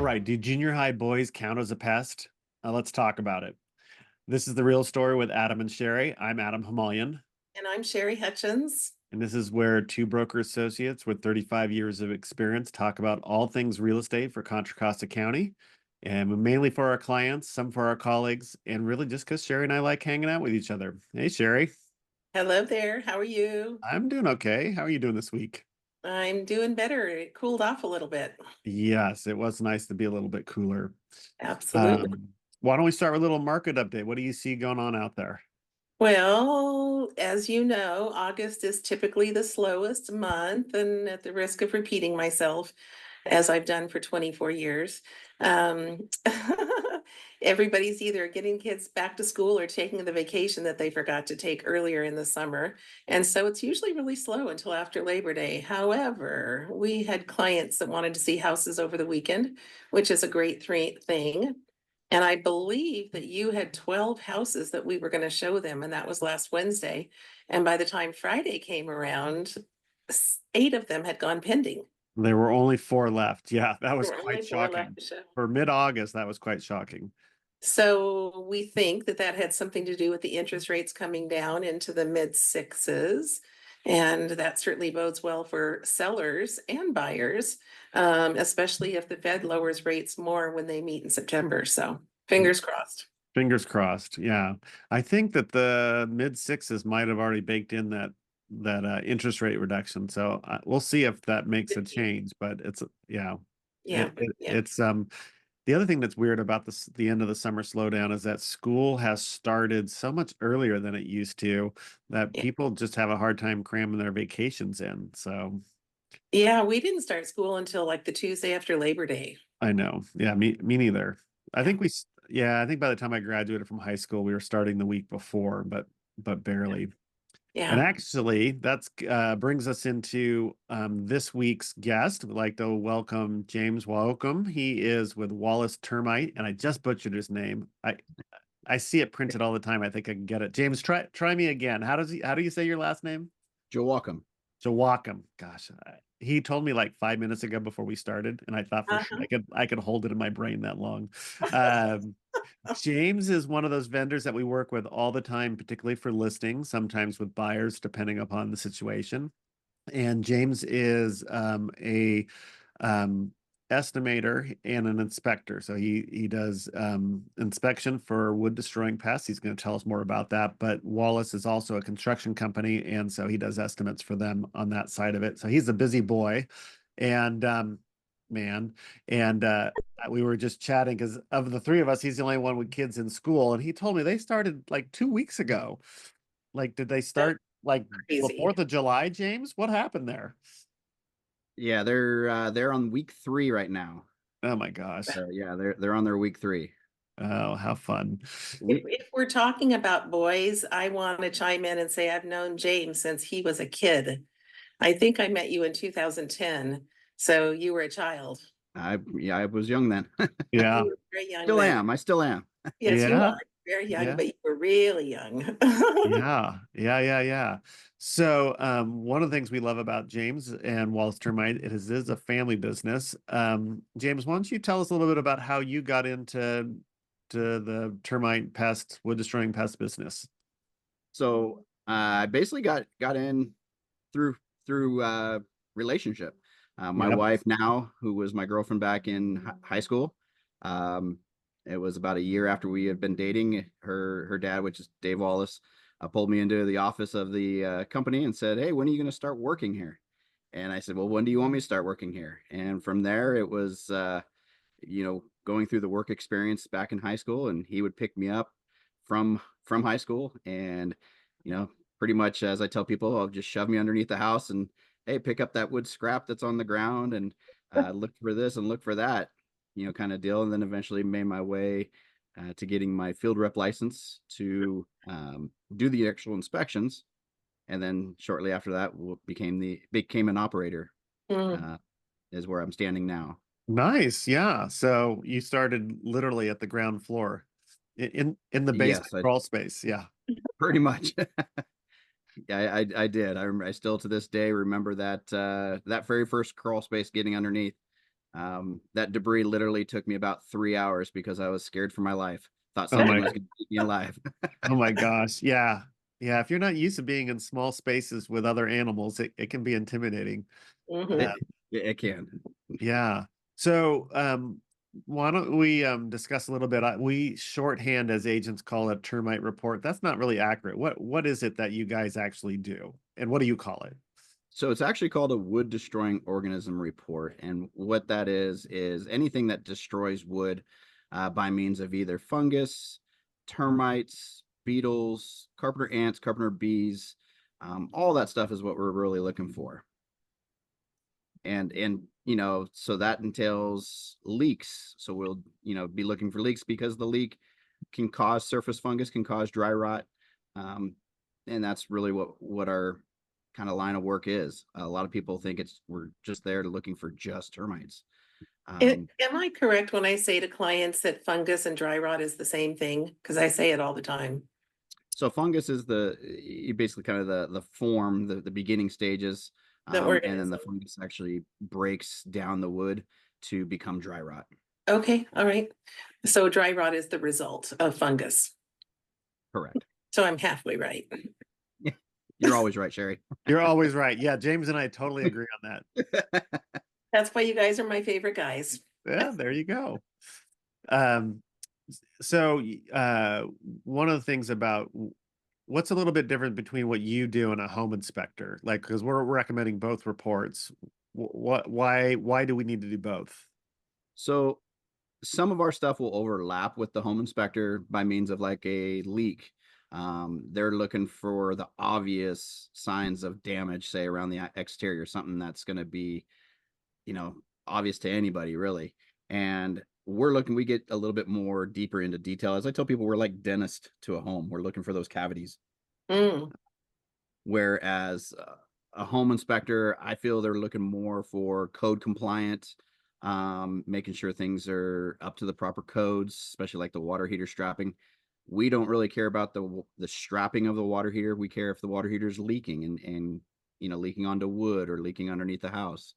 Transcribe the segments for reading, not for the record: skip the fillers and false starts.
right. Do junior high boys count as a pest? Let's talk about it. This is The Real Story with Adam and Sherry. I'm Adam Hamalian, And I'm Sherry Hutchens. and this is where two broker associates with 35 years of experience talk about all things real estate for Contra Costa County, and mainly for our clients, some for our colleagues, and really just because Sherry and I like hanging out with each other. Hey, Sherry. Hello there. How are you? I'm doing okay. How are you doing this week? I'm doing better. It cooled off a little bit. Yes, it was nice to be a little bit cooler. Absolutely. Um, why don't we start with a little market update? What do you see going on out there? Well, as you know, August is typically the slowest month, and at the risk of repeating myself, as I've done for 24 years, um, everybody's either getting kids back to school or taking the vacation that they forgot to take earlier in the summer. And so it's usually really slow until after Labor Day. However, we had clients that wanted to see houses over the weekend, which is a great thing. And I believe that you had 12 houses that we were going to show them, and that was last Wednesday. And by the time Friday came around, eight of them had gone pending. There were only four left. Yeah, that There was were quite only four left shocking. to show. For mid-August, that was quite shocking. So we think that that had something to do with the interest rates coming down into the mid sixes. And that certainly bodes well for sellers and buyers, especially if the Fed lowers rates more when they meet in September. So fingers crossed. Fingers crossed. Yeah. I think that the mid sixes might have already baked in that interest rate reduction. So we'll see if that makes a change, but it's yeah. Yeah, yeah, It's the other thing that's weird about the end of the summer slowdown is that school has started so much earlier than it used to that yeah. people just have a hard time cramming their vacations in. So Yeah, we didn't start school until like the Tuesday after Labor Day. I know. Yeah, me neither. I Yeah, think yeah, I think by the time I graduated from high school, we were starting the week before, but yeah, barely. And yeah. actually, that's brings us into this week's guest. We'd like to welcome James Joachim. He is with Wallace Termite, and I just butchered his name. I see it printed all the time. I think I can get it. James, try me again. How do you say your last name? Joachim. Joachim. Gosh, he told me like 5 minutes ago before we started, and I thought for sure Uh-huh. I could hold it in my brain that long. Um, James is one of those vendors that we work with all the time, particularly for listings, sometimes with buyers, depending upon the situation. And James is a um, estimator and an inspector. So he does inspection for wood destroying pests. He's going to tell us more about that. But Wallace is also a construction company, and so he does estimates for them on that side of it. So he's a busy boy, and man, and we were just chatting because of the three of us, he's the only one with kids in school, and he told me they started like 2 weeks ago. Like, did they That's start like the crazy. 4th of July, James? What happened there? Yeah, they're on week 3 right now. Oh my gosh. So yeah, they're on their week 3. Oh, how fun. We If we're talking about boys, I want to chime in and say I've known James since he was a kid. I think I met you in 2010, so you were a child. I was young then. Yeah. You were very young Still then. am. I still am. Yes, you Yeah. are very young, Yeah. but you were really young. Yeah. Yeah. Yeah. Yeah. So, one of the things we love about James and Wallace Termite, it is a family business. James, why don't you tell us a little bit about how you got into the termite pest, wood destroying pest business? So I basically got in through relationship. My Yep. wife now, who was my girlfriend back in high school, um, it was about a year after we had been dating. Her dad, which is Dave Wallace, pulled me into the office of the company and said, "Hey, when are you going to start working here?" And I said, "Well, when do you want me to start working here?" And from there, it was going through the work experience back in high school, and he would pick me up from high school, and pretty much, as I tell people, I'll just shove me underneath the house and, hey, pick up that wood scrap that's on the ground, and look for this and look for that, kind of deal. And then eventually made my way to getting my field rep license to do the actual inspections. And then shortly after that, became an operator, Mm. uh, is where I'm standing now. Nice. Yeah. So you started literally at the ground floor in the Yes, basement crawl space. Yeah. pretty much. Yeah, I did. I still to this day remember that very first crawl space getting underneath. That debris literally took me about 3 hours because I was scared for my life. Thought Oh something my, was going to eat me alive. oh my gosh. Yeah. Yeah. If you're not used to being in small spaces with other animals, it can be intimidating. Mhm. It, it can. Yeah. So, why don't we discuss a little bit? We shorthand as agents call it termite report. That's not really accurate. What is it that you guys actually do, and what do you call it? So it's actually called a wood destroying organism report. And what that is anything that destroys wood by means of either fungus, termites, beetles, carpenter ants, carpenter bees, all that stuff is what we're really looking for. And so that entails leaks. So we'll be looking for leaks because the leak can cause surface fungus, can cause dry rot. And that's really what our kind of line of work is. A lot of people think we're just there to looking for just termites. Am I correct when I say to clients that fungus and dry rot is the same thing? Because I say it all the time. So fungus is basically kind of the form, the beginning stages, The and then the organism. fungus actually breaks down the wood to become dry rot. Okay, all right. So dry rot is the result of fungus. Correct. So I'm halfway right. You're always right, Sherry. You're always right. Yeah, James and I totally agree on that. That's why you guys are my favorite guys. Yeah, there you go. So, one of the things about what's a little bit different between what you do and a home inspector, like, because we're recommending both reports. Why do we need to do both? So some of our stuff will overlap with the home inspector by means of like a leak. They're looking for the obvious signs of damage, say around the exterior, something that's going to be, obvious to anybody really. And we get a little bit more deeper into detail. As I tell people, we're like dentist to a home. We're looking for those cavities. Mm. Whereas a home inspector, I feel they're looking more for code compliant, making sure things are up to the proper codes, especially like the water heater strapping. We don't really care about the strapping of the water heater. We care if the water heater is leaking and leaking onto wood or leaking underneath the house,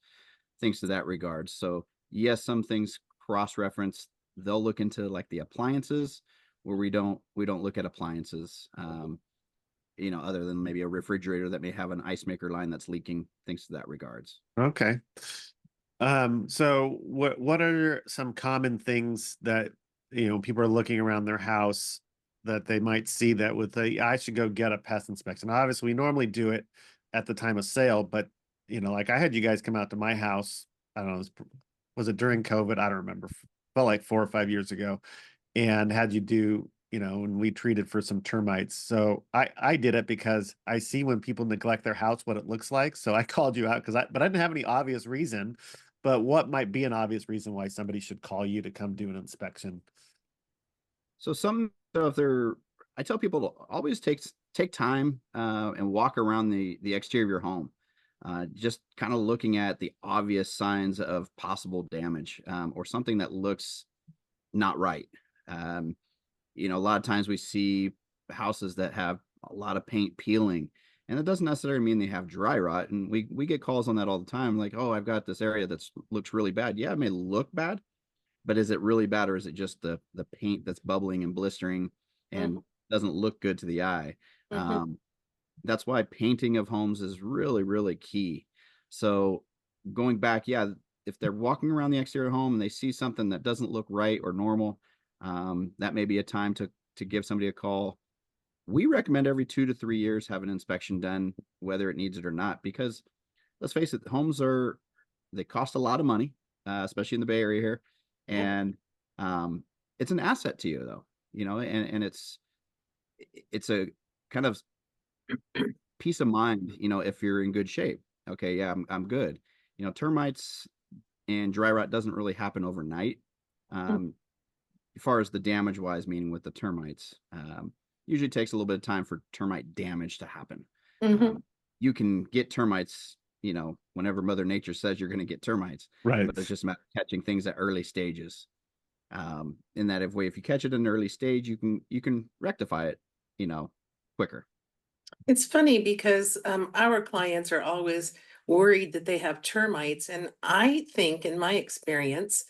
things to that regard. So yes, some things cross-reference. They'll look into like the appliances where we don't look at appliances. Other than maybe a refrigerator that may have an ice maker line that's leaking, things to that regards. Okay. So what are some common things that people are looking around their house that they might see that I should go get a pest inspection? Obviously, we normally do it at the time of sale, but like I had you guys come out to my house. I don't know, was it during COVID? I don't remember. Felt like 4 or 5 years ago, and had you do, and we treated for some termites. So I did it because I see when people neglect their house what it looks like. So I called you out but I didn't have any obvious reason. But what might be an obvious reason why somebody should call you to come do an inspection? So I tell people to always take time and walk around the exterior of your home, just kind of looking at the obvious signs of possible damage or something that looks not right. A lot of times we see houses that have a lot of paint peeling, and it doesn't necessarily mean they have dry rot. And we get calls on that all the time, like, oh, I've got this area that looks really bad. Yeah, it may look bad, but is it really bad, or is it just the paint that's bubbling and blistering and doesn't look good to the eye? That's why painting of homes is really, really key. So going back, yeah, if they're walking around the exterior home and they see something that doesn't look right or normal, that may be a time to give somebody a call. We recommend every 2 to 3 years have an inspection done, whether it needs it or not, because let's face it, they cost a lot of money, especially in the Bay Area here. And it's an asset to you though, and it's a kind of peace of mind, if you're in good shape. Okay, yeah, I'm good. Termites and dry rot doesn't really happen overnight. As far as the damage wise, meaning with the termites, usually takes a little bit of time for termite damage to happen. You can get termites, whenever Mother Nature says you're going to get termites, Right. but it's just about catching things at early stages. In that if you catch it in an early stage, you can rectify it, quicker. It's funny because our clients are always worried that they have termites. And I think, in my experience,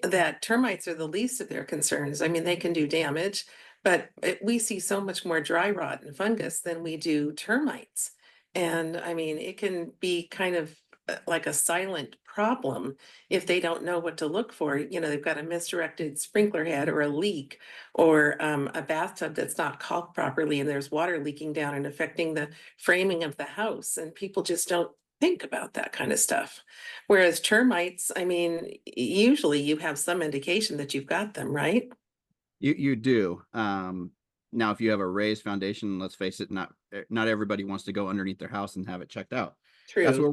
that termites are the least of their concerns. I mean, they can do damage, but we see so much more dry rot and fungus than we do termites. And I mean, it can be kind of like a silent problem if they don't know what to look for. You know, they've got a misdirected sprinkler head or a leak, or a bathtub that's not caulked properly and there's water leaking down and affecting the framing of the house. And people just don't think about that kind of stuff. Whereas termites, I mean, usually you have some indication that you've got them, right? You do. Now, if you have a raised foundation, let's face it, not everybody wants to go underneath their house and have it checked out. That's True.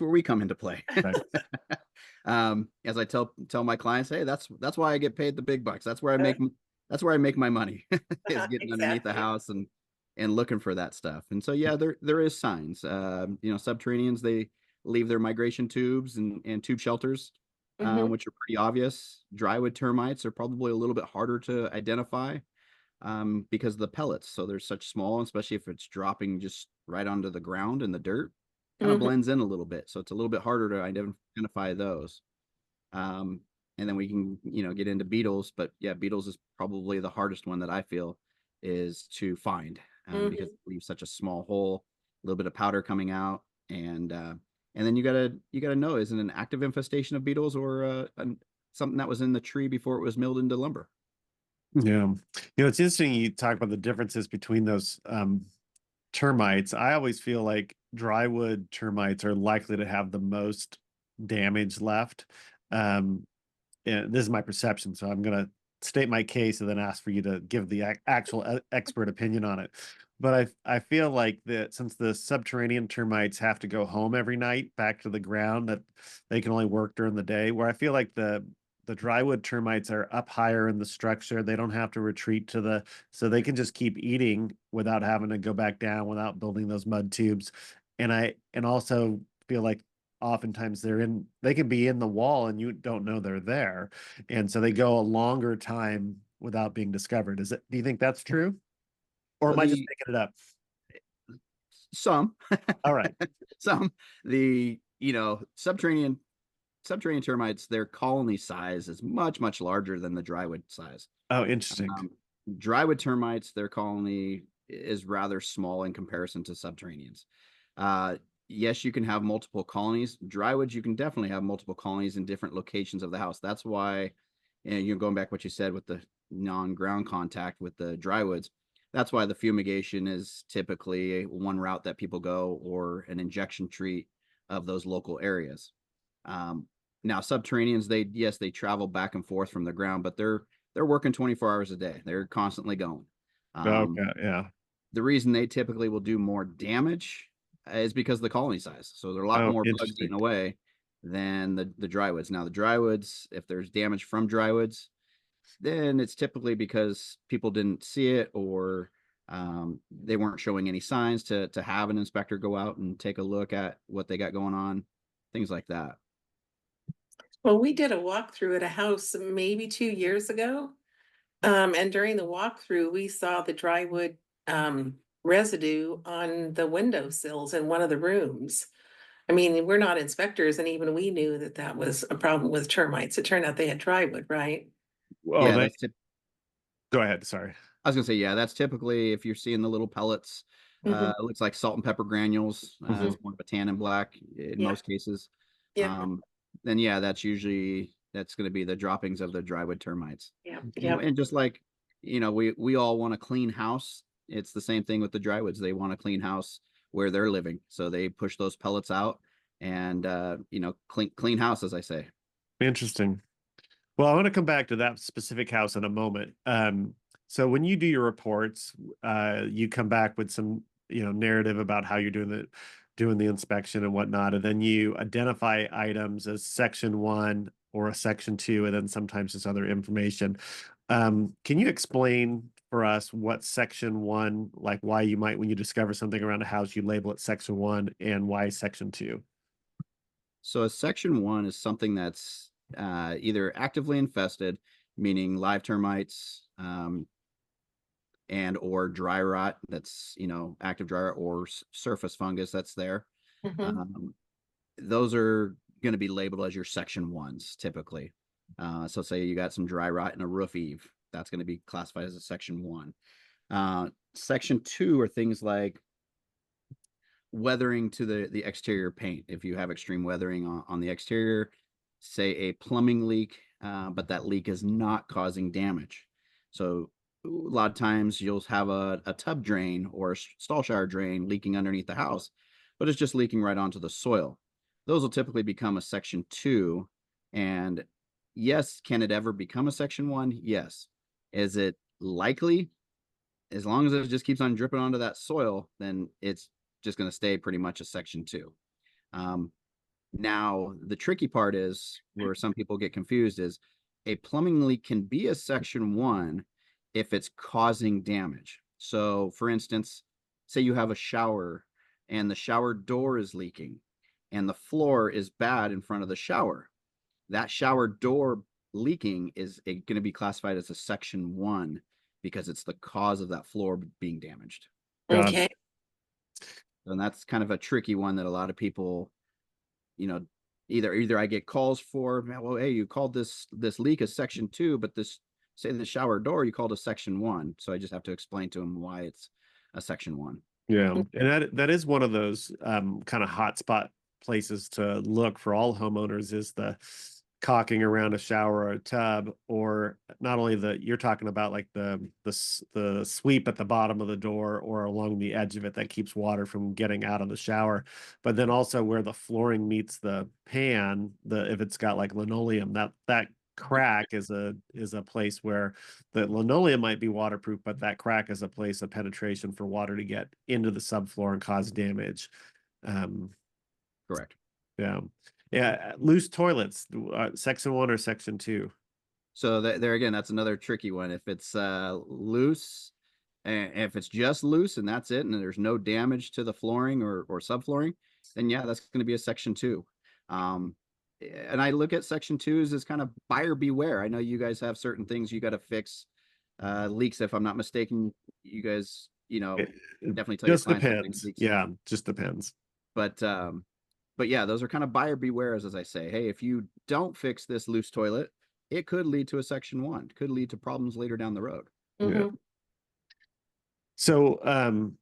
where we come into play. Right. As I tell my clients, hey, that's why I get paid the big bucks. That's where I make my money, is getting underneath the Exactly. house and looking for that stuff. And so, yeah, there is signs. Subterraneans, they leave their migration tubes and tube shelters, Mhm. which are pretty obvious. Drywood termites are probably a little bit harder to identify, because of the pellets. So they're such small, especially if it's dropping just right onto the ground in the dirt, kind of Mhm. blends in a little bit. So it's a little bit harder to identify those. And then we can, get into beetles, but yeah, beetles is probably the hardest one that I feel is to find, because Mhm. it leaves such a small hole, a little bit of powder coming out. And then you gotta know, is it an active infestation of beetles, or something that was in the tree before it was milled into lumber? Yeah. It's interesting you talk about the differences between those termites. I always feel like drywood termites are likely to have the most damage left. Um, and this is my perception, so I'm going to state my case and then ask for you to give the actual expert opinion on it. But I feel like that since the subterranean termites have to go home every night back to the ground, that they can only work during the day, where I feel like the drywood termites are up higher in the structure. They don't have to retreat to so they can just keep eating without having to go back down, without building those mud tubes. And also feel like oftentimes they can be in the wall and you don't know they're there. And so they go a longer time without being discovered. Do you think that's true? Or So am I just making it up? some, All right. some, subterranean termites, their colony size is much, much larger than the drywood size. Oh, interesting. Drywood termites, their colony is rather small in comparison to subterraneans. Yes, you can have multiple colonies. Drywoods, you can definitely have multiple colonies in different locations of the house. That's why, you're going back what you said with the non-ground contact with the drywoods. That's why the fumigation is typically one route that people go, or an injection treat of those local areas. Now, subterraneans, they travel back and forth from the ground, but they're working 24 hours a day. They're constantly going. Okay. Yeah. The reason they typically will do more damage is because of the colony size. So there are a lot Oh, more bugs interesting. eaten away than the drywoods. Now, the drywoods, if there's damage from drywoods, then it's typically because people didn't see it, or they weren't showing any signs to have an inspector go out and take a look at what they got going on, things like that. Well, we did a walkthrough at a house maybe 2 years ago. And during the walkthrough, we saw the drywood residue on the windowsills in one of the rooms. I mean, we're not inspectors, and even we knew that that was a problem with termites. It turned out they had drywood, right? Well, Yeah, go ahead. Sorry. I was gonna say, yeah, that's typically, if you're seeing the little pellets, Mhm. it looks like salt and pepper granules. Mhm. It's more of a tan and black in Yeah, most cases. yeah, Um, then yeah, that's going to be the droppings of the drywood termites. yeah, And, yeah. and just like, we all want a clean house. It's the same thing with the drywoods. They want a clean house where they're living, so they push those pellets out, and clean house, as I say. Interesting. Well, I want to come back to that specific house in a moment. So when you do your reports, you come back with some, narrative about how you're doing the inspection and whatnot, and then you identify items as section 1 or a section 2, and then sometimes there's other information. Can you explain for us what section 1, like why you might, when you discover something around a house, you label it section 1, and why section 2? So a section 1 is something that's either actively infested, meaning live termites, and or dry rot, that's active dry rot, or surface fungus that's there. Mhm. Um, those are going to be labeled as your section ones typically. So say you got some dry rot in a roof eave, that's going to be classified as a section one. Section two are things like weathering to the exterior paint. If you have extreme weathering on the exterior, say a plumbing leak, but that leak is not causing damage. So a lot of times you'll have a tub drain or a stall shower drain leaking underneath the house, but it's just leaking right onto the soil. Those will typically become a section two. And yes, can it ever become a section one? Yes. Is it likely? As long as it just keeps on dripping onto that soil, then it's just going to stay pretty much a section two. Now, the tricky part is where some people get confused is a plumbing leak can be a section one if it's causing damage. So for instance, say you have a shower and the shower door is leaking and the floor is bad in front of the shower. That shower door leaking is going to be classified as a section one because it's the cause of that floor being damaged. Okay. And that's kind of a tricky one that a lot of people, either I get calls for, well, hey, you called this leak a section two, but this, say the shower door, you called a section one. So I just have to explain to them why it's a section one. Yeah. And that is one of those kind of hotspot places to look for all homeowners is the caulking around a shower or a tub, or not only you're talking about like the sweep at the bottom of the door or along the edge of it that keeps water from getting out of the shower, but then also where the flooring meets the pan, if it's got like linoleum, that crack is a place where the linoleum might be waterproof, but that crack is a place of penetration for water to get into the subfloor and cause damage. Correct. Yeah. Yeah, loose toilets, section one or section two? So there again, that's another tricky one. If it's loose, and if it's just loose and that's it, and there's no damage to the flooring or subflooring, then yeah, that's going to be a section two. And I look at section twos as kind of buyer beware. I know you guys have certain things you got to fix. Leaks, if I'm not mistaken, you guys, definitely tell your Just clients depends. leaks. Yeah, just depends. But yeah, those are kind of buyer bewares, as I say. Hey, if you don't fix this loose toilet, it could lead to a section one, could lead to problems later down the road. Yeah. So,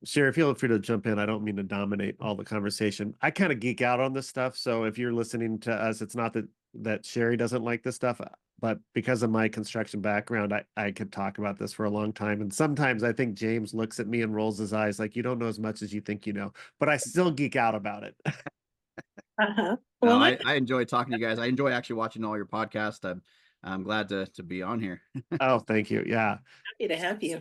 Sherry, feel free to jump in. I don't mean to dominate all the conversation. I kind of geek out on this stuff. So if you're listening to us, it's not that Sherry doesn't like this stuff, but because of my construction background, I could talk about this for a long time. And sometimes I think James looks at me and rolls his eyes like, you don't know as much as you think you know, but I still geek out about it. Well, No, I enjoy talking to you guys. I enjoy actually watching all your podcasts. I'm glad to be on here. Oh, thank you. Yeah. happy to have you.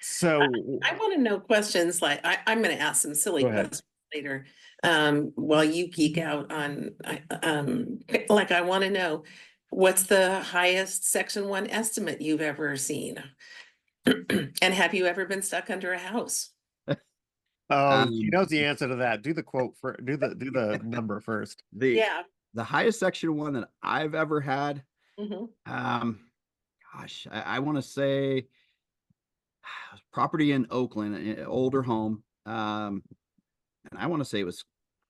So I want to know questions like I'm going to ask some silly questions later. While you geek out on, like I want to know what's the highest section one estimate you've ever seen, and have you ever been stuck under a house? oh, she knows the answer to that. Do the quote for do the number first. The highest section one that I've ever had. Gosh, I want to say property in Oakland, an older home. And I want to say it was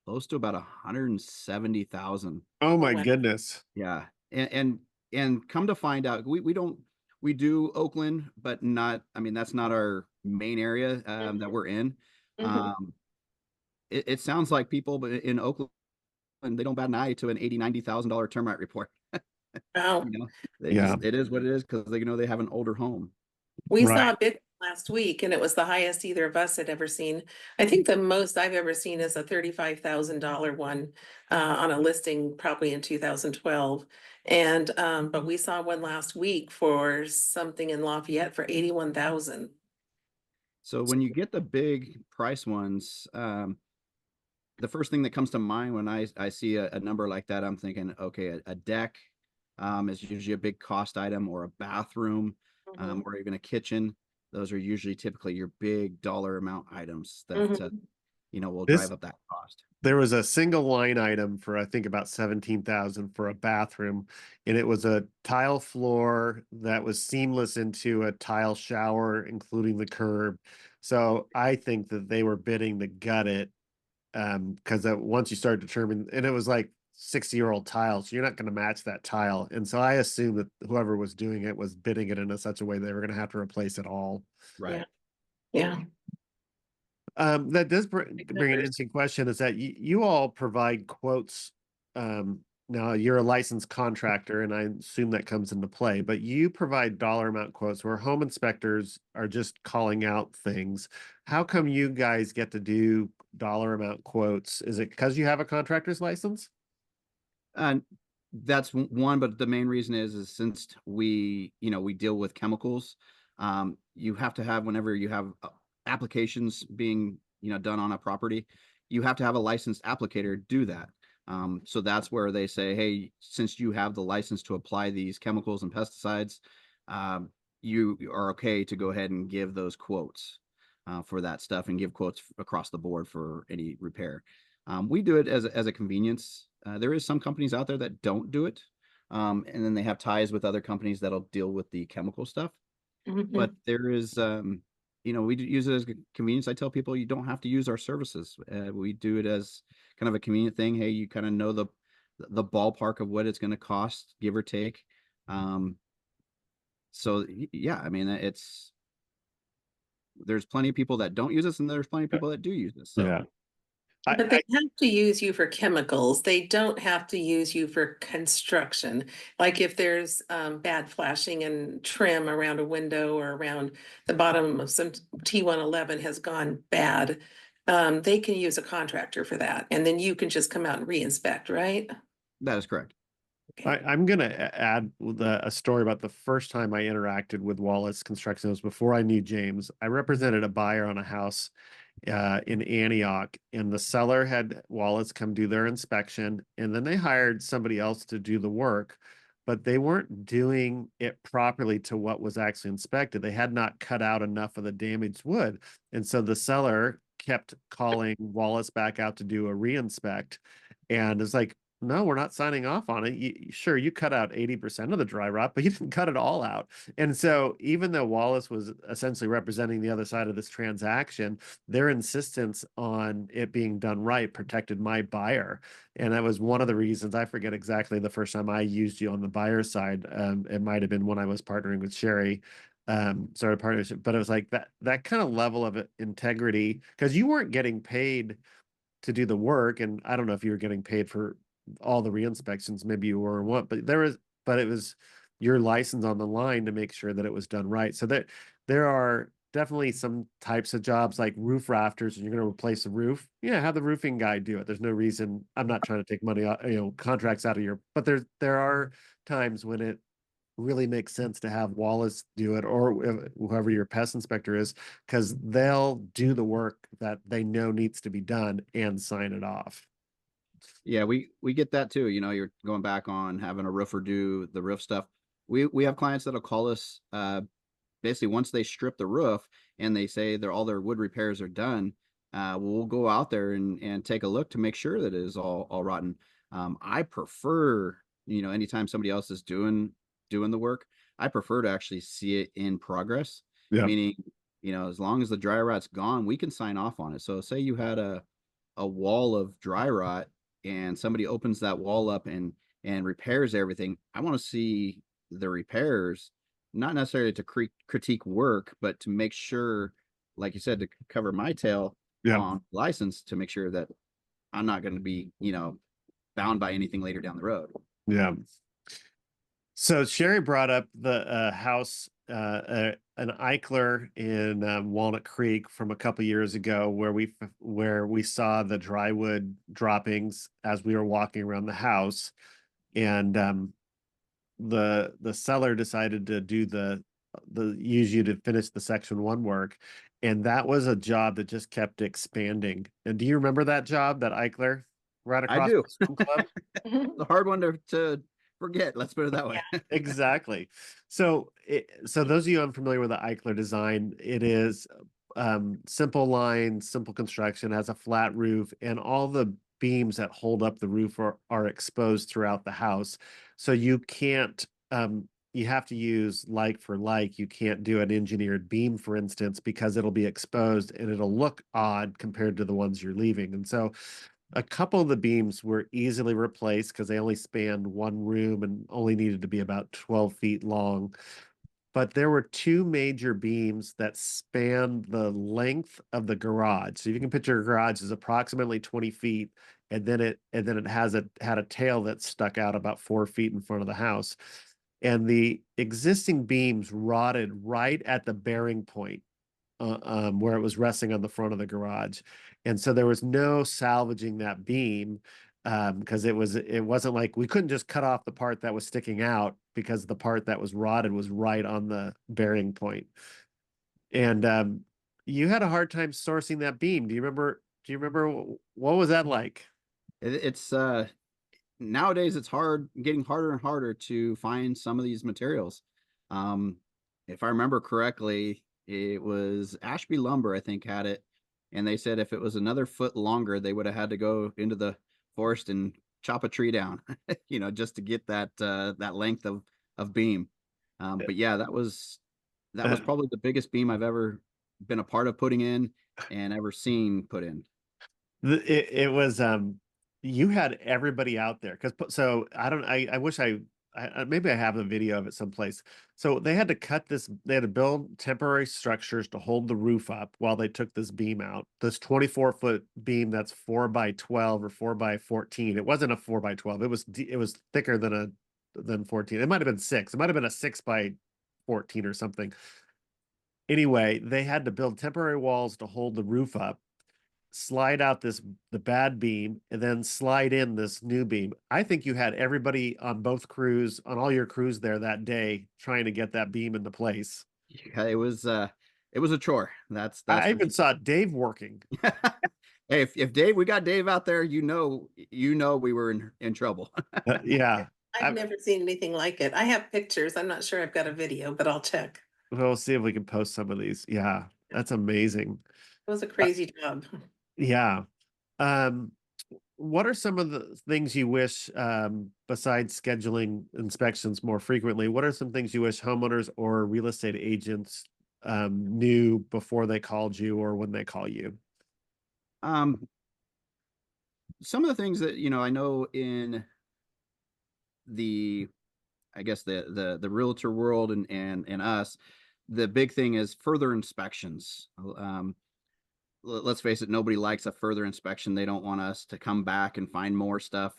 close to about 170,000. Oh my goodness. Yeah. And come to find out, we do Oakland, but not, I mean, that's not our main area that we're in. It sounds like people in Oakland, they don't bat an eye to an $80,000-$90,000 termite report. Oh, it is what it is because they have an older home. we saw a big last week, and it was the highest either of us had ever seen. I think the most I've ever seen is a $35,000 one on a listing probably in 2012. And but we saw one last week for something in Lafayette for 81,000. So when you get the big price ones, the first thing that comes to mind when I see a number like that, I'm thinking, okay, a deck is usually a big cost item, or a bathroom, or even a kitchen. Those are usually typically your big dollar amount items that will drive up that cost. There was a single line item for I think about 17,000 for a bathroom, and it was a tile floor that was seamless into a tile shower, including the curb. So I think that they were bidding to gut it because once you start determining, and it was like 60-year-old tile, so you're not going to match that tile. And so I assume that whoever was doing it was bidding it in such a way they were going to have to replace it all. Right. Yeah. That does bring an numbers. interesting question, is that you all provide quotes. Now you're a licensed contractor, and I assume that comes into play, but you provide dollar amount quotes where home inspectors are just calling out things. How come you guys get to do dollar amount quotes? Is it because you have a contractor's license? That's one, but the main reason is since we deal with chemicals, you have to have, whenever you have applications being, done on a property, you have to have a licensed applicator do that. So that's where they say, hey, since you have the license to apply these chemicals and pesticides, you are okay to go ahead and give those quotes for that stuff, and give quotes across the board for any repair. We do it as a convenience. There is some companies out there that don't do it. And then they have ties with other companies that'll deal with the chemical stuff. But there is, we use it as a convenience. I tell people you don't have to use our services. We do it as kind of a convenient thing. Hey, you kind of know the ballpark of what it's going to cost, give or take. So yeah, I mean, there's plenty of people that don't use this, and there's plenty of people that do use this. So. Yeah. But they have to use you for chemicals. They don't have to use you for construction. Like if there's bad flashing and trim around a window or around the bottom of some T111 has gone bad, they can use a contractor for that. And then you can just come out and re-inspect, right? That is correct. I'm going to add a story about the first time I interacted with Wallace Construction. It was before I knew James. I represented a buyer on a house in Antioch, and the seller had Wallace come do their inspection, and then they hired somebody else to do the work, but they weren't doing it properly to what was actually inspected. They had not cut out enough of the damaged wood. And so the seller kept calling Wallace back out to do a re-inspect. And it's like, no, we're not signing off on it. Sure, you cut out 80% of the dry rot, but you didn't cut it all out. And so even though Wallace was essentially representing the other side of this transaction, their insistence on it being done right protected my buyer. And that was one of the reasons. I forget exactly the first time I used you on the buyer side. It might have been when I was partnering with Sherry, started partnership, but it was like that kind of level of integrity, because you weren't getting paid to do the work. And I don't know if you were getting paid for all the re-inspections, maybe you were or what, but it was your license on the line to make sure that it was done right. So there are definitely some types of jobs like roof rafters, and you're going to replace the roof. Yeah, have the roofing guy do it. There's no reason. I'm not trying to take money, contracts out of your, but there are times when it really makes sense to have Wallace do it, or whoever your pest inspector is, because they'll do the work that they know needs to be done and sign it off. Yeah, we get that too. You're going back on having a roofer do the roof stuff. We have clients that'll call us basically once they strip the roof and they say all their wood repairs are done. We'll go out there and take a look to make sure that it is all rotten. I prefer, anytime somebody else is doing the work, I prefer to actually see it in progress. Yeah. Meaning, as long as the dry rot's gone, we can sign off on it. So say you had a wall of dry rot and somebody opens that wall up and repairs everything. I want to see the repairs, not necessarily to critique work, but to make sure, like you said, to cover my tail on license, to make sure that I'm not going to be, bound by anything later down the road. Yeah. So Sherry brought up the house, an Eichler in Walnut Creek from a couple years ago, where we saw the drywood droppings as we were walking around the house, and the seller decided to do use you to finish the Section 1 work, and that was a job that just kept expanding. And do you remember that job, that Eichler, right across I do. the swim club? The hard one to forget, let's put it that way. Exactly. So those of you unfamiliar with the Eichler design, it is simple lines, simple construction, has a flat roof, and all the beams that hold up the roof are exposed throughout the house. So you can't you have to use like for like. You can't do an engineered beam, for instance, because it'll be exposed and it'll look odd compared to the ones you're leaving. And so a couple of the beams were easily replaced because they only spanned one room and only needed to be about 12 feet long. But there were two major beams that spanned the length of the garage. So you can picture a garage is approximately 20 feet, and then it had a tail that stuck out about 4 feet in front of the house. And the existing beams rotted right at the bearing point, where it was resting on the front of the garage. And so there was no salvaging that beam, because it wasn't like we couldn't just cut off the part that was sticking out, because the part that was rotted was right on the bearing point. And you had a hard time sourcing that beam. Do you remember what was that like? It's nowadays it's getting harder and harder to find some of these materials. If I remember correctly, it was Ashby Lumber, I think, had it, and they said if it was another foot longer, they would have had to go into the forest and chop a tree down, just to get that length of beam. But yeah, that was probably the biggest beam I've ever been a part of putting in and ever seen put in. It was you had everybody out there, because so I wish I maybe I have the video of it someplace. So they had to build temporary structures to hold the roof up while they took this beam out. This 24-foot beam that's 4 by 12 or 4 by 14. It wasn't a 4 by 12. It was thicker than 14. It might have been 6. It might have been a 6 by 14 or something. Anyway, they had to build temporary walls to hold the roof up, slide out the bad beam, and then slide in this new beam. I think you had everybody on all your crews there that day trying to get that beam into place. Yeah, it was a chore. That's I even saw Dave working. Hey, if Dave, we got Dave out there, we were in trouble. Yeah. I've never seen anything like it. I have pictures. I'm not sure I've got a video, but I'll check. We'll see if we can post some of these. Yeah, that's amazing. It was a crazy job. Yeah. Um, what are some of the things you wish, besides scheduling inspections more frequently, what are some things you wish homeowners or real estate agents knew before they called you or when they call you? Some of the things that, I know in I guess the realtor world and us, the big thing is further inspections. Let's face it, nobody likes a further inspection. They don't want us to come back and find more stuff,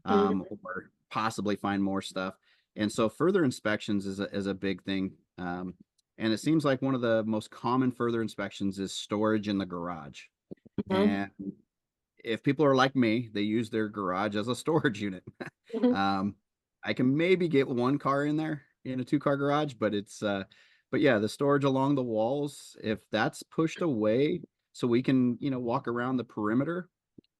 or possibly find more stuff. And so further inspections is a big thing. And it seems like one of the most common further inspections is storage in the garage. And if people are like me, they use their garage as a storage unit. I can maybe get one car in there in a 2-car garage, but but yeah, the storage along the walls, if that's pushed away so we can, walk around the perimeter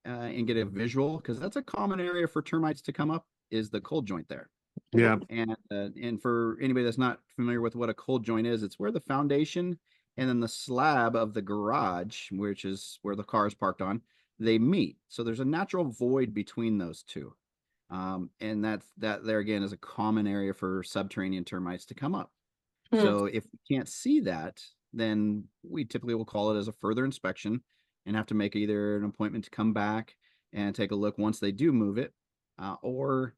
and get a visual, because that's a common area for termites to come up, is the cold joint there. Yeah. And for anybody that's not familiar with what a cold joint is, it's where the foundation and then the slab of the garage, which is where the car is parked on, they meet. So there's a natural void between those two. And that there again is a common area for subterranean termites to come up. So if we can't see that, then we typically will call it as a further inspection and have to make either an appointment to come back and take a look once they do move it, or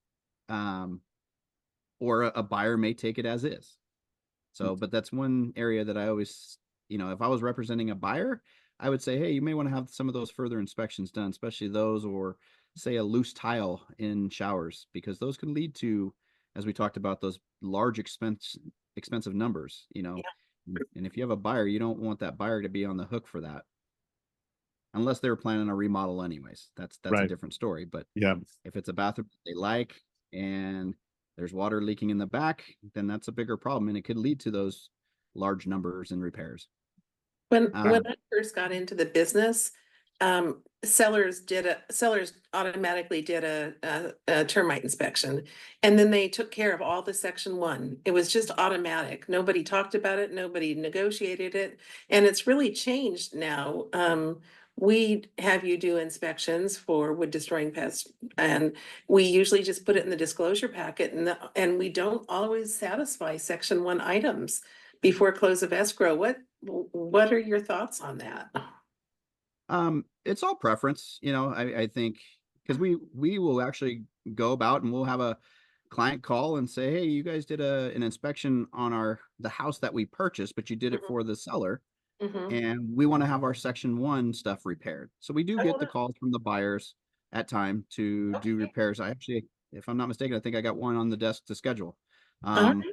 a buyer may take it as is. So, but that's one area that I always, if I was representing a buyer, I would say, hey, you may want to have some of those further inspections done, especially those, or say a loose tile in showers, because those can lead to, as we talked about, those large expensive numbers, Yeah. And if you have a buyer, you don't want that buyer to be on the hook for that, unless they were planning a remodel anyways. That's Right. a different story. But Yeah. if it's a bathroom they like and there's water leaking in the back, then that's a bigger problem, and it could lead to those large numbers in repairs. When I first got into the business, sellers automatically did a termite inspection, and then they took care of all the section 1. It was just automatic. Nobody talked about it, nobody negotiated it, and it's really changed now. we have you do inspections for wood destroying pests, and we usually just put it in the disclosure packet, and we don't always satisfy section 1 items before close of escrow. What are your thoughts on that? It's all preference, I think, because we will actually go about and we'll have a client call and say, hey, you guys did an inspection on the house that we purchased, but you did it for the seller. Mhm. And we want to have our section 1 stuff repaired. So we do Oh, get the calls from the buyers at time to do okay. repairs. I actually, if I'm not mistaken, I think I got one on the desk to schedule. All right.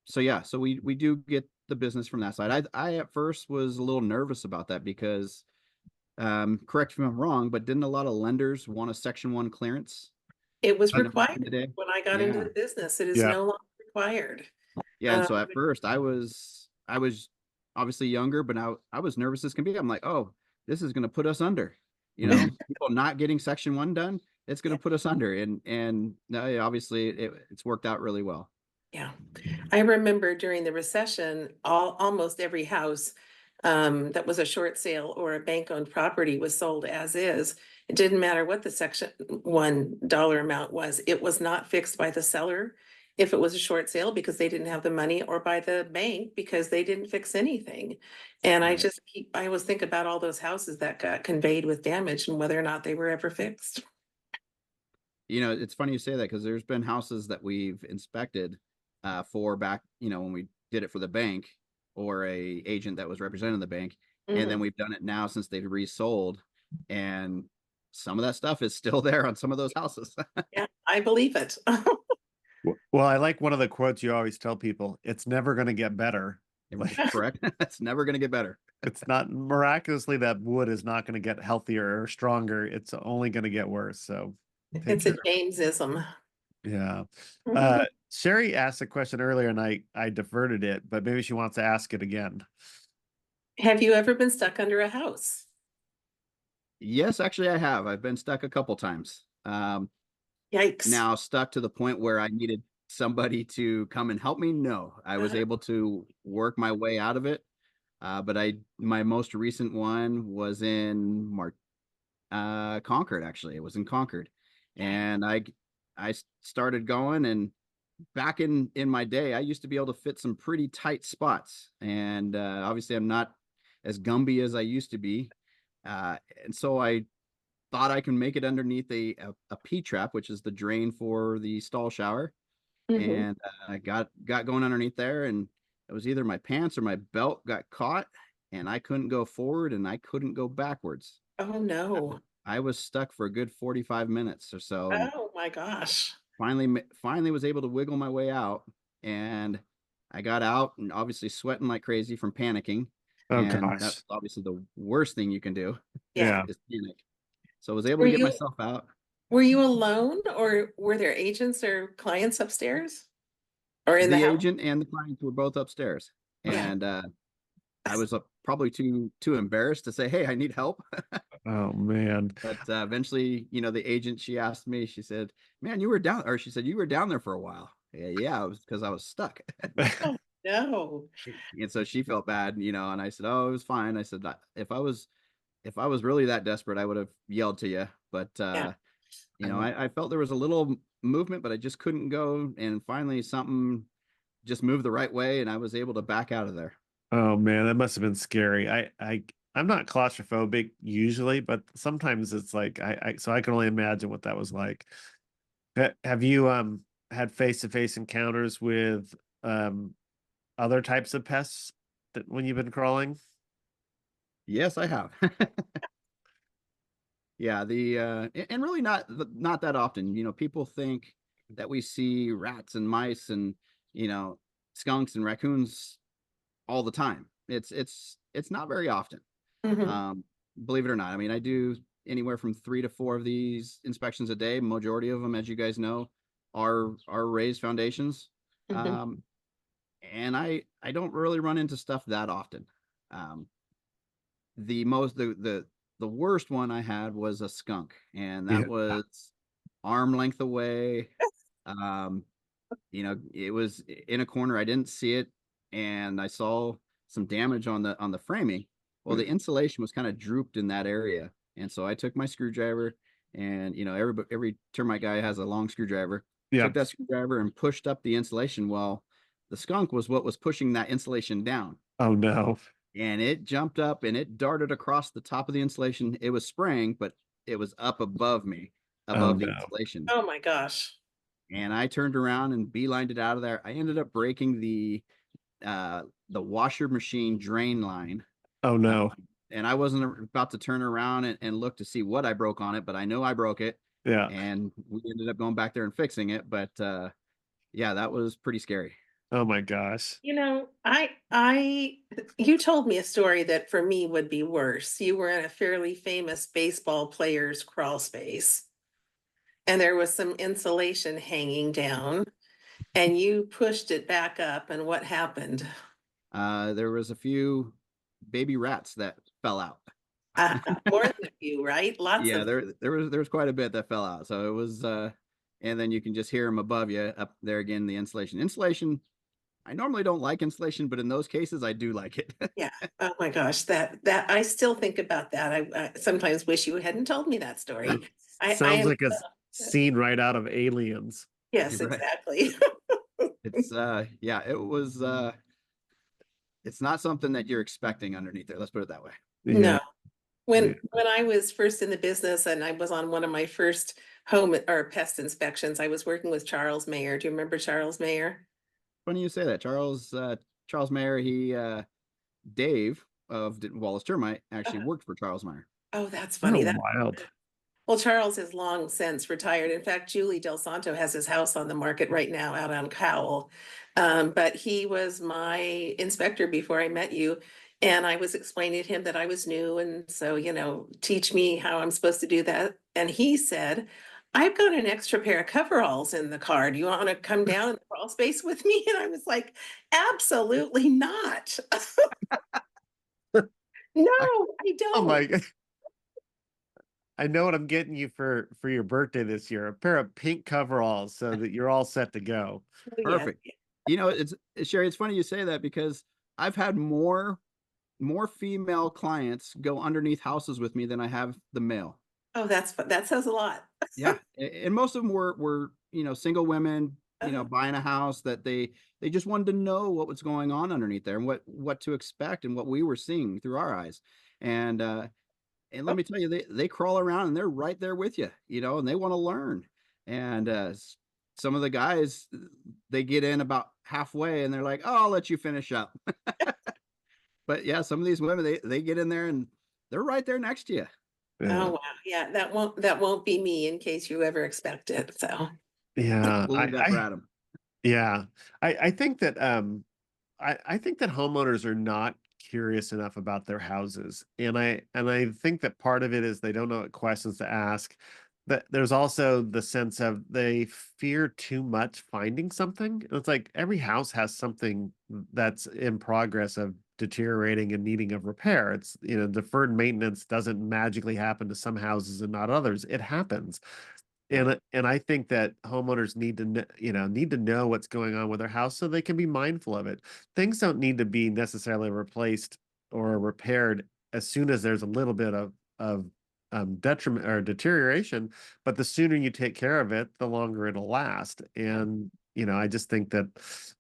So yeah, so we do get the business from that side. I at first was a little nervous about that because, correct me if I'm wrong, but didn't a lot of lenders want a section 1 clearance? It was Back in the required day? when I got into Yeah. the business. It is Yeah. no longer required. Yeah, and so Um, at first I was obviously younger, but I was nervous as can be. I'm like, oh, this is gonna put us under. People not getting section 1 done, it's gonna put us under. And no, yeah, obviously it's worked out really well. Yeah, I remember during the recession, almost every house that was a short sale or a bank-owned property was sold as is. It didn't matter what the section 1 dollar amount was. It was not fixed by the seller if it was a short sale because they didn't have the money, or by the bank because they didn't fix anything. And Right. I always think about all those houses that got conveyed with damage and whether or not they were ever fixed. It's funny you say that because there's been houses that we've inspected for back, when we did it for the bank or a agent that was representing the bank. And then Mhm. we've done it now since they've resold. And some of that stuff is still there on some of those houses. Yeah, I believe it. Well, I like one of the quotes you always tell people, it's never going to get better. Like, Correct. It's never going to get better. it's not miraculously that wood is not going to get healthier or stronger. It's only going to get worse. So take It's a care. Jamesism. Yeah. Mhm. Sherry asked a question earlier and I diverted it, but maybe she wants to ask it again. Have you ever been stuck under a house? Yes, actually, I have. I've been stuck a couple times. Yikes. Now stuck to the point where I needed somebody to come and help me. No, I was Uh-huh. able to work my way out of it. But my most recent one was in Concord. Actually, it was in Concord, and I started going. And back in my day, I used to be able to fit some pretty tight spots, and obviously I'm not as Gumby as I used to be. And so I thought I can make it underneath a P trap, which is the drain for the stall shower. Mhm. And I got going underneath there, and it was either my pants or my belt got caught, and I couldn't go forward and I couldn't go backwards. Oh, no. I was stuck for a good 45 minutes or so, and Oh my gosh. finally was able to wiggle my way out. And I got out and obviously sweating like crazy from panicking. Oh And that's gosh. obviously the worst thing you can do Yeah. Yeah. is panic. So I was able Were to get you myself out. were you alone, or were there agents or clients upstairs or in the The house? agent and the clients were both upstairs. Yeah. And I was probably too embarrassed to say, "Hey, I need help." Oh man. But eventually, the agent, she asked me. She said, "Man, you were down," or she said, "You were down there for a while." Yeah, it was because I was stuck. Oh, no. And so she felt bad, and I said, "Oh, it was fine." I said, if I was really that desperate, I would have yelled to you. But Yeah. I felt there was a little movement, but I just couldn't go. And finally, something just moved the right way, and I was able to back out of there. Oh man, that must have been scary. I'm not claustrophobic usually, but sometimes it's like so I can only imagine what that was like. Have you had face-to-face encounters with um other types of pests that when you've been crawling? Yes, I have. Yeah, and really not that often. People think that we see rats and mice and you know skunks and raccoons all the time. It's not very often. Mhm. Um, Believe it or not. I mean, I do anywhere from 3 to 4 of these inspections a day. Majority of them, as you guys know, are raised foundations. Mhm. Um, and I don't really run into stuff that often. Um, the most the worst one I had was a skunk, and that Yeah. was arm length away. It was in a corner. I didn't see it, and I saw some damage on the framing. Well, the insulation was kind of drooped in that area. And so I took my screwdriver and, every termite guy has a long screwdriver. Yeah. Took that screwdriver and pushed up the insulation. Well, the skunk was what was pushing that insulation down. Oh no. And it jumped up and it darted across the top of the insulation. It was spraying, but it was up above me, above the insulation. Oh my gosh. And I turned around and beelined it out of there. I ended up breaking the washer machine drain line. Oh no. And I wasn't about to turn around and look to see what I broke on it, but I know I broke it. Yeah. And we ended up going back there and fixing it. But yeah, that was pretty scary. Oh my gosh. You told me a story that for me would be worse. You were in a fairly famous baseball player's crawl space, and there was some insulation hanging down, and you pushed it back up, and what happened? There was a few baby rats that fell out. More than a few, right? Lots Yeah, of there was quite a bit that fell out. So it was and then you can just hear them above you up there again, the insulation. Insulation, I normally don't like insulation, but in those cases I do like it. Yeah. Oh my gosh, that I still think about that. I sometimes wish you hadn't told me that story. Sounds like a scene right out of Aliens. Yes, You're right. exactly. It's yeah, it was it's not something that you're expecting underneath there. Let's put it that way. Yeah. No. When I was first in the business and I was on one of my first home or pest inspections, I was working with Charles Mayer. Do you remember Charles Mayer? Funny you say that. Charles Mayer, Dave of Wallace Termite actually worked for Charles Mayer. Oh, that's funny. That's wild. Well, Charles has long since retired. In fact, Julie Del Santo has his house on the market right now out on Cowell. But he was my inspector before I met you. And I was explaining to him that I was new. And so, teach me how I'm supposed to do that. And he said, I've got an extra pair of coveralls in the car. Do you want to come down in the crawl space with me? And I was like, absolutely not. No, I don't. Oh my God. I know what I'm getting you for your birthday this year, a pair of pink coveralls so that you're all set to go. Perfect. Yeah. It's Sherry, it's funny you say that because I've had more female clients go underneath houses with me than I have the male. Oh, that says a lot. Yeah. And most of them were single women, buying a house that they just wanted to know what was going on underneath there and what to expect and what we were seeing through our eyes. And let me tell you, they crawl around and they're right there with you, and they want to learn. And some of the guys, they get in about halfway and they're like, oh, I'll let you finish up. But yeah, some of these women, they get in there and they're right there next to you. Yeah. Oh wow. Yeah, that won't be me in case you ever expect it. So Yeah. We'll leave that for Adam. Yeah. I think that I think that homeowners are not curious enough about their houses. And I think that part of it is they don't know what questions to ask. That there's also the sense of they fear too much finding something. It's like every house has something that's in progress of deteriorating and needing of repair. It's, deferred maintenance doesn't magically happen to some houses and not others. It happens. And I think that homeowners need to know what's going on with their house so they can be mindful of it. Things don't need to be necessarily replaced or repaired as soon as there's a little bit of detriment or deterioration, but the sooner you take care of it, the longer it'll last. And I just think that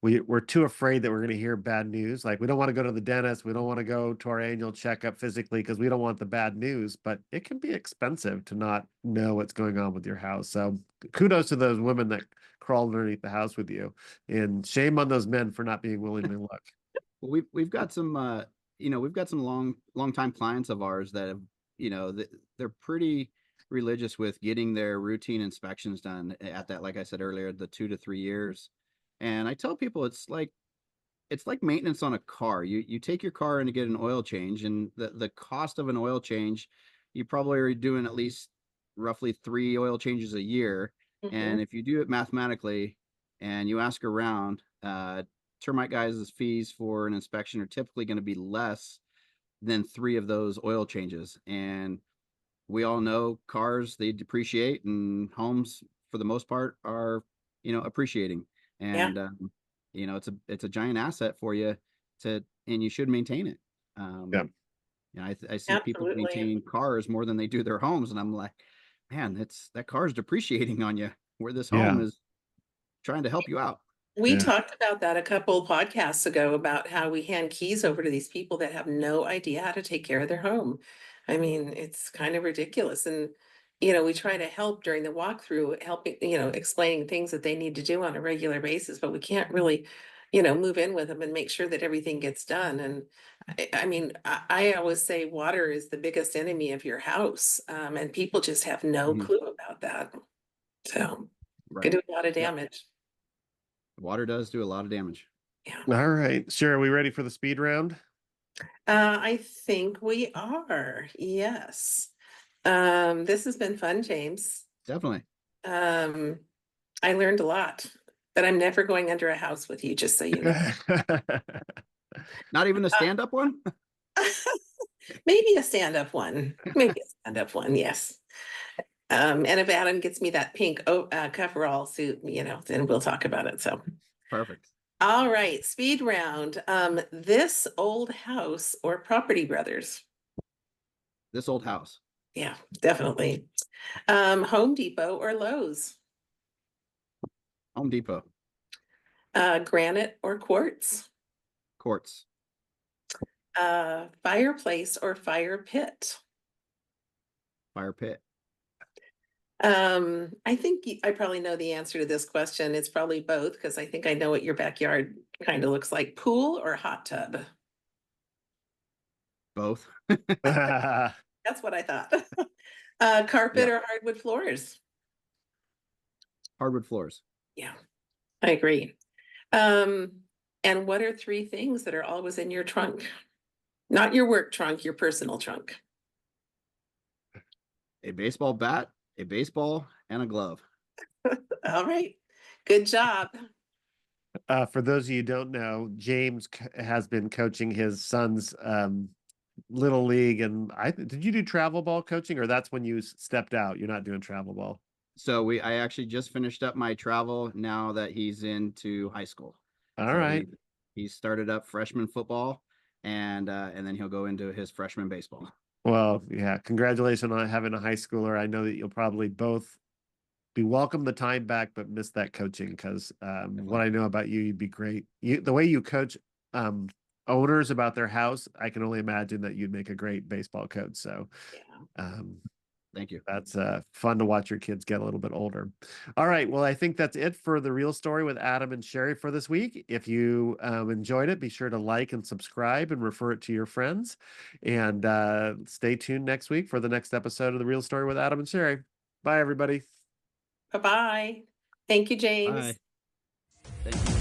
we're too afraid that we're going to hear bad news. Like, we don't want to go to the dentist. We don't want to go to our annual checkup physically because we don't want the bad news, but it can be expensive to not know what's going on with your house. So kudos to those women that crawled underneath the house with you, and shame on those men for not being willing to look. Well, we've got some, we've got some long time clients of ours that have, they're pretty religious with getting their routine inspections done at that, like I said earlier, the 2 to 3 years. And I tell people it's like maintenance on a car. You take your car in to get an oil change, and the cost of an oil change, you probably are doing at least roughly 3 oil changes a year. Mhm. And if you do it mathematically and you ask around, termite guys' fees for an inspection are typically going to be less than 3 of those oil changes. And we all know cars, they depreciate, and homes for the most part are, appreciating. And, it's a giant asset for you and you should maintain it. Yeah. You know, I see people Absolutely. maintain cars more than they do their homes, and I'm like, man, that car is depreciating on you, where this home Yeah. is trying to help you out. We Yeah. talked about that a couple podcasts ago about how we hand keys over to these people that have no idea how to take care of their home. I mean, it's kind of ridiculous. And, we try to help during the walkthrough, helping, explaining things that they need to do on a regular basis, but we can't really, move in with them and make sure that everything gets done. And I mean, I always say water is the biggest enemy of your house. And people just have no Mhm. clue about that. So, can Right. do a lot of Yep. damage. Water does do a lot of damage. Yeah. All right. Sure. Are we ready for the speed round? I think we are. Yes. This has been fun, James. Definitely. Um, I learned a lot, but I'm never going under a house with you, just so you know. Not even a stand-up one? Maybe a stand-up one. Maybe a stand-up one, yes. And if Adam gets me that pink coverall suit, then we'll talk about it. So, Perfect. all right, speed round. This old house or Property Brothers? This old house. Yeah, definitely. Home Depot or Lowe's? Home Depot. Granite or quartz? Quartz. Fireplace or fire pit? Fire pit. I think I probably know the answer to this question. It's probably both because I think I know what your backyard kind of looks like. Pool or hot tub? Both. That's what I thought. Carpet Yep. or hardwood floors? Hardwood floors. Yeah, I agree. And what are three things that are always in your trunk? Not your work trunk, your personal trunk. A baseball bat, a baseball, and a glove. All right. Good job. For those of you who don't know, James has been coaching his son's little league, and did you do travel ball coaching, or that's when you stepped out? You're not doing travel ball. So I actually just finished up my travel now that he's into high school. All So right. he started up freshman football, and then he'll go into his freshman baseball. Well, yeah, congratulations on having a high schooler. I know that you'll probably both be welcome the time back, but miss that coaching because what I know about you, you'd be great. The way you coach owners about their house, I can only imagine that you'd make a great baseball coach. So Yeah. Thank you. that's fun to watch your kids get a little bit older. All right. Well, I think that's it for the real story with Adam and Sherry for this week. If you enjoyed it, be sure to like and subscribe and refer it to your friends. And stay tuned next week for the next episode of the real story with Adam and Sherry. Bye, everybody. Bye-bye. Thank you, James. Bye. Thank you.